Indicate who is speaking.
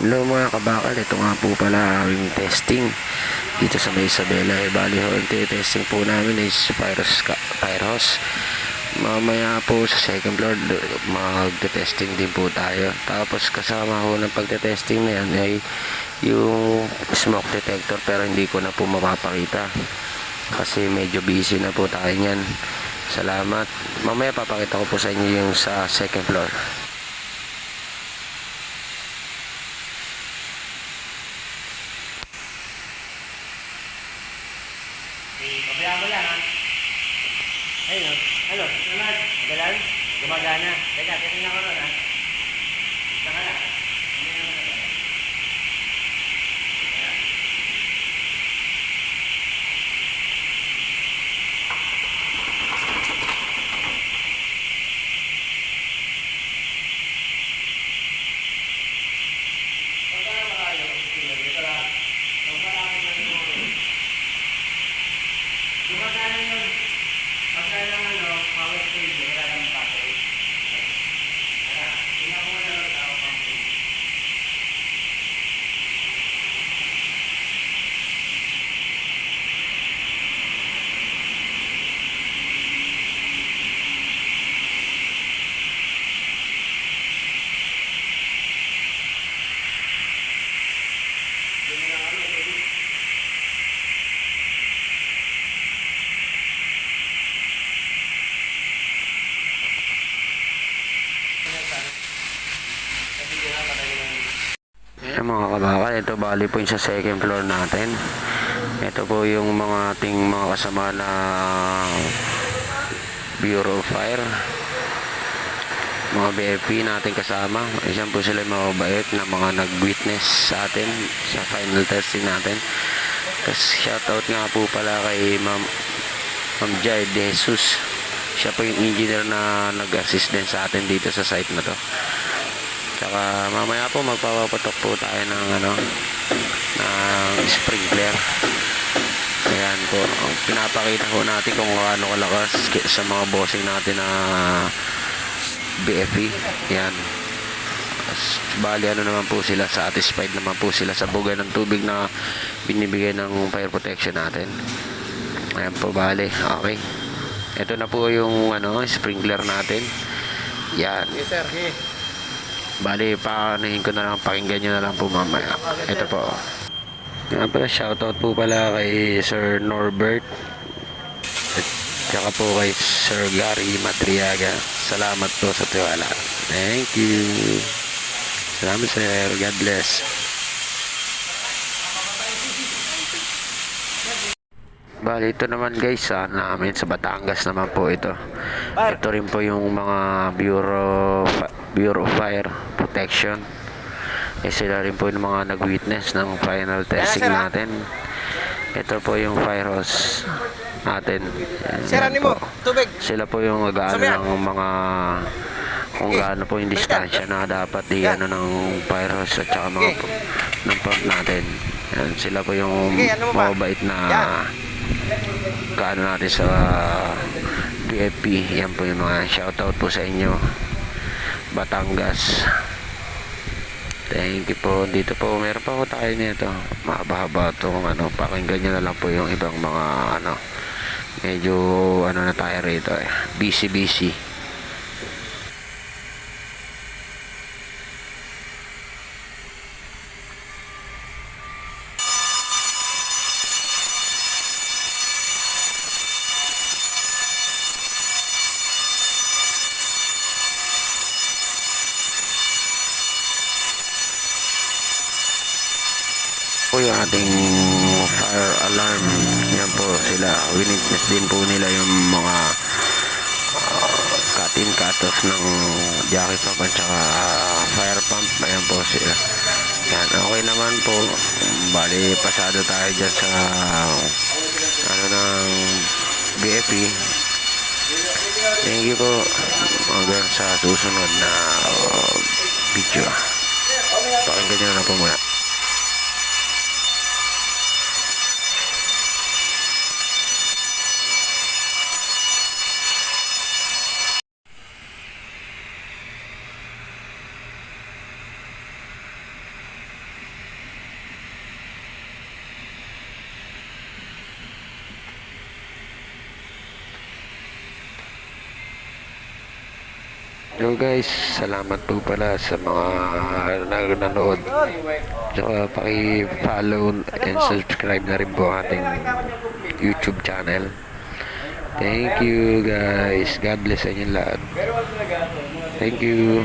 Speaker 1: Hello mga kabakal, ito nga po pala yung testing dito sa may Isabela. Bali ho, yung testing po namin is Pyros. Mamaya po sa second floor, mag-testing din po tayo. Tapos kasama ho ng pagte-testing na yan ay yung smoke detector, pero hindi ko na po mapapakita kasi medyo busy na po tayo yan. Salamat. Mamaya papakita ko po sa inyo yung sa second floor.
Speaker 2: Pabayaan mo lang, ha? Ayun, ano? Magalan? Gumagana. Teka, titingnan ko nun, ha? Saka lang. Gumagana yun. Pagka lang power stage, wala lang battery. Kaya, tingnan mo na lang tao pang stage.
Speaker 1: Ayan mga kabakal, ito bali po yung sa second floor natin. Ito po yung mga ating mga kasama na Bureau of Fire, mga BFP natin kasama. Isang po sila mga mabait na mga nag-witness sa atin sa final testing natin. Tapos shoutout nga po pala kay Ma'am Jai De Jesus. Siya po yung engineer na nag-assist din sa atin dito sa site na to. Tsaka mamaya po magpapapatok po tayo ng ng sprinkler. Ayan po, pinapakita ko natin kung gaano kalakas sa mga bossing natin na BFE. Ayan, bali naman po sila, satisfied naman po sila sa bugay ng tubig na binibigay ng fire protection natin. Ayan po, bali, okay. Ito na po yung sprinkler natin. Yan.
Speaker 2: Yes, sir. Hey.
Speaker 1: Bali, paanahin ko na lang, pakinggan nyo na lang po mamaya. Ito po. Nga pala, shoutout po pala kay Sir Norbert at saka po kay Sir Gary Matriaga. Salamat po sa tiwala. Thank you. Salamat sir. God bless. Bali, ito naman guys, namin sa Batangas naman po ito. Ito rin po yung mga Bureau of Fire Protection. Sila rin po yung mga nag-witness ng final testing natin. Ito po yung fire hose natin.
Speaker 2: Mo, tubig.
Speaker 1: Sila po yung nag-aano ng mga kung gaano po yung distansya na dapat ng fire hose at saka mga ng pump natin. Yan, sila po yung mababait na kaano natin sa PFP. Yan po yung mga shoutout po sa inyo, Batangas. Thank you po. Dito po meron pa po tayo nito, mahaba-haba itong pakinggan nyo na lang po yung ibang mga medyo na tayo rito busy. po yung ating fire alarm. Yan po sila, witness din po nila yung mga cut off ng jacket pump at saka fire pump. Ayan po sila. Yan, okay naman po. Bali, pasado tayo dyan sa ng BFE. Thank you po. Hanggang sa susunod na video. Pakinggan nyo na po muna. So guys, salamat po pala sa mga nanonood. Tsaka paki-follow and subscribe na rin po ang ating YouTube channel. Thank you guys. God bless sa inyo lahat. Thank you.